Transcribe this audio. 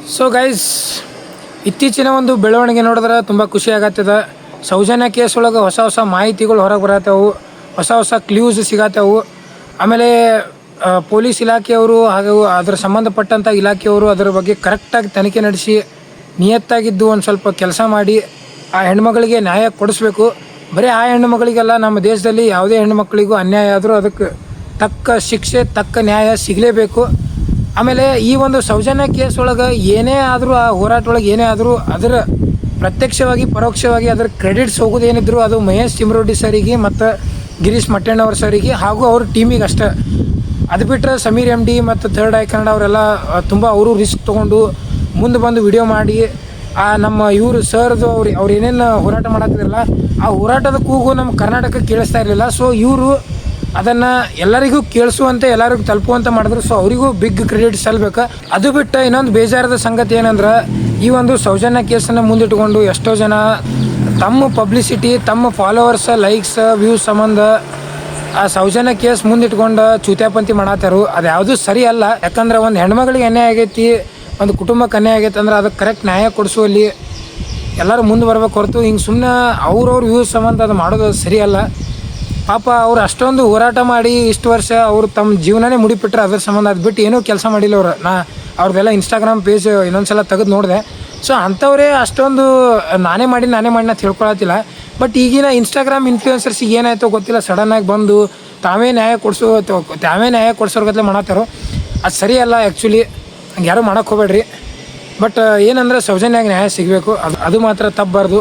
So guys, ಇತ್ತೀಚಿನ ಒಂದು ಬೆಳವಣಿಗೆ ನೋಡಿದ್ರೆ ತುಂಬ ಖುಷಿ ಆಗತ್ತದ. ಸೌಜನ್ಯ ಕೇಸ್ ಒಳಗೆ ಹೊಸ ಹೊಸ ಮಾಹಿತಿಗಳು ಹೊರಗೆ ಬರತ್ತವು, ಹೊಸ ಹೊಸ ಕ್ಲೂಸ್ ಸಿಗತ್ತವು. ಆಮೇಲೆ ಪೊಲೀಸ್ ಇಲಾಖೆಯವರು ಹಾಗೂ ಅದರ ಸಂಬಂಧಪಟ್ಟಂಥ ಇಲಾಖೆಯವರು ಅದರ ಬಗ್ಗೆ ಕರೆಕ್ಟಾಗಿ ತನಿಖೆ ನಡೆಸಿ ನಿಯತ್ತಾಗಿದ್ದು ಒಂದು ಸ್ವಲ್ಪ ಕೆಲಸ ಮಾಡಿ ಆ ಹೆಣ್ಮಗಳಿಗೆ ನ್ಯಾಯ ಕೊಡಿಸ್ಬೇಕು. ಬರೀ ಆ ಹೆಣ್ಣುಮಗಳಿಗೆಲ್ಲ, ನಮ್ಮ ದೇಶದಲ್ಲಿ ಯಾವುದೇ ಹೆಣ್ಣುಮಕ್ಕಳಿಗೂ ಅನ್ಯಾಯ ಆದರೂ ಅದಕ್ಕೆ ತಕ್ಕ ಶಿಕ್ಷೆ, ತಕ್ಕ ನ್ಯಾಯ ಸಿಗಲೇಬೇಕು. ಆಮೇಲೆ ಈ ಒಂದು ಸೌಜನ್ಯ ಕೇಸ್ ಒಳಗೆ ಏನೇ ಆದರೂ, ಆ ಹೋರಾಟ ಒಳಗೆ ಏನೇ ಆದರೂ ಅದರ ಪ್ರತ್ಯಕ್ಷವಾಗಿ ಪರೋಕ್ಷವಾಗಿ ಅದರ ಕ್ರೆಡಿಟ್ಸ್ ಹೋಗೋದೇನಿದ್ರು ಅದು ಮಹೇಶ್ ಚಿಮ್ರೋಡಿ ಸರಿಗೆ ಮತ್ತು ಗಿರೀಶ್ ಮಟ್ಟಣ್ಣವ್ರ ಸರಿಗೆ ಹಾಗೂ ಅವ್ರ ಟೀಮಿಗೆ ಅಷ್ಟೇ. ಅದು ಬಿಟ್ಟರೆ ಸಮೀರ್ ಎಮ್ ಡಿ ಮತ್ತು ಥರ್ಡ್ ಐ ಕನ್ನಡ ಅವರೆಲ್ಲ ತುಂಬ ಅವರು ರಿಸ್ಕ್ ತೊಗೊಂಡು ಮುಂದೆ ಬಂದು ವಿಡಿಯೋ ಮಾಡಿ ಆ ನಮ್ಮ ಇವರು ಸರ್ದು ಅವ್ರು ಏನೇನು ಹೋರಾಟ ಮಾಡತ್ತಿದ್ರಲ್ಲ ಆ ಹೋರಾಟದ ಕೂಗು ನಮ್ಮ ಕರ್ನಾಟಕಕ್ಕೆ ಕೇಳಿಸ್ತಾ ಇರಲಿಲ್ಲ. ಸೊ ಇವರು ಅದನ್ನು ಎಲ್ಲರಿಗೂ ಕೇಳಿಸುವಂತೆ, ಎಲ್ಲರಿಗೂ ತಲುಪುವಂತ ಮಾಡಿದ್ರು. ಸೊ ಅವರಿಗೂ ಬಿಗ್ ಕ್ರೆಡಿಟ್ ಸಲ್ಲಬೇಕು. ಅದು ಬಿಟ್ಟು ಇನ್ನೊಂದು ಬೇಜಾರದ ಸಂಗತಿ ಏನಂದ್ರೆ, ಈ ಒಂದು ಸೌಜನ್ಯ ಕೇಸನ್ನು ಮುಂದಿಟ್ಕೊಂಡು ಎಷ್ಟೋ ಜನ ತಮ್ಮ ಪಬ್ಲಿಸಿಟಿ, ತಮ್ಮ ಫಾಲೋವರ್ಸ್, ಲೈಕ್ಸ್, ವ್ಯೂಸ್ ಸಂಬಂಧ ಆ ಸೌಜನ್ಯ ಕೇಸ್ ಮುಂದಿಟ್ಕೊಂಡು ಚೂತ್ಯಾಪಂತಿ ಮಾಡತ್ತಾರು. ಅದು ಯಾವುದೂ ಸರಿ ಅಲ್ಲ. ಯಾಕಂದ್ರೆ ಒಂದು ಹೆಣ್ಮಗಳಿಗೆ ಅನ್ಯಾಯ ಆಗೈತಿ, ಒಂದು ಕುಟುಂಬಕ್ಕೆ ಅನ್ಯಾಯ ಆಗೈತೆ ಅಂದ್ರೆ ಅದಕ್ಕೆ ಕರೆಕ್ಟ್ ನ್ಯಾಯ ಕೊಡಿಸುವಲ್ಲಿ ಎಲ್ಲರೂ ಮುಂದೆ ಬರ್ಬೇಕು ಹೊರತು ಹಿಂಗೆ ಸುಮ್ಮನೆ ಅವ್ರವ್ರ ವ್ಯೂಸ್ ಸಂಬಂಧ ಅದು ಮಾಡೋದು ಸರಿ ಅಲ್ಲ. ಪಾಪ ಅವ್ರು ಅಷ್ಟೊಂದು ಹೋರಾಟ ಮಾಡಿ ಇಷ್ಟು ವರ್ಷ ಅವರು ತಮ್ಮ ಜೀವನನೇ ಮುಡಿಪಿಟ್ರೆ ಅದ್ರ ಸಂಬಂಧ. ಅದು ಬಿಟ್ಟು ಏನೂ ಕೆಲಸ ಮಾಡಿಲ್ಲ ಅವರು. ಅವ್ರದ್ದೆಲ್ಲ ಇನ್ಸ್ಟಾಗ್ರಾಮ್ ಪೇಜ್ ಇನ್ನೊಂದ್ಸಲ ತೆಗೆದು ನೋಡಿದೆ. ಸೊ ಅಂಥವರೇ ಅಷ್ಟೊಂದು ನಾನೇ ಮಾಡಿ ಅಂತ ತಿಳ್ಕೊಳತ್ತಿಲ್ಲ. ಬಟ್ ಈಗಿನ ಇನ್ಸ್ಟಾಗ್ರಾಮ್ ಇನ್ಫ್ಲೂಯೆನ್ಸರ್ಸಿಗೆ ಏನಾಯಿತೋ ಗೊತ್ತಿಲ್ಲ, ಸಡನ್ನಾಗಿ ಬಂದು ತಾವೇ ನ್ಯಾಯ ಕೊಡಿಸೋರ್ಗತ್ಲೆ ಮಾಡತ್ತಾರೋ. ಅದು ಸರಿ ಅಲ್ಲ. ಆ್ಯಕ್ಚುಲಿ ಹಂಗೆ ಯಾರೂ ಮಾಡೋಕ್ಕೆ ಹೋಗ್ಬೇಡ್ರಿ. ಬಟ್ ಏನಂದ್ರೆ ಸೌಜನ್ಯಾಗ ನ್ಯಾಯ ಸಿಗಬೇಕು, ಅದು ಮಾತ್ರ ತಪ್ಪಬಾರ್ದು.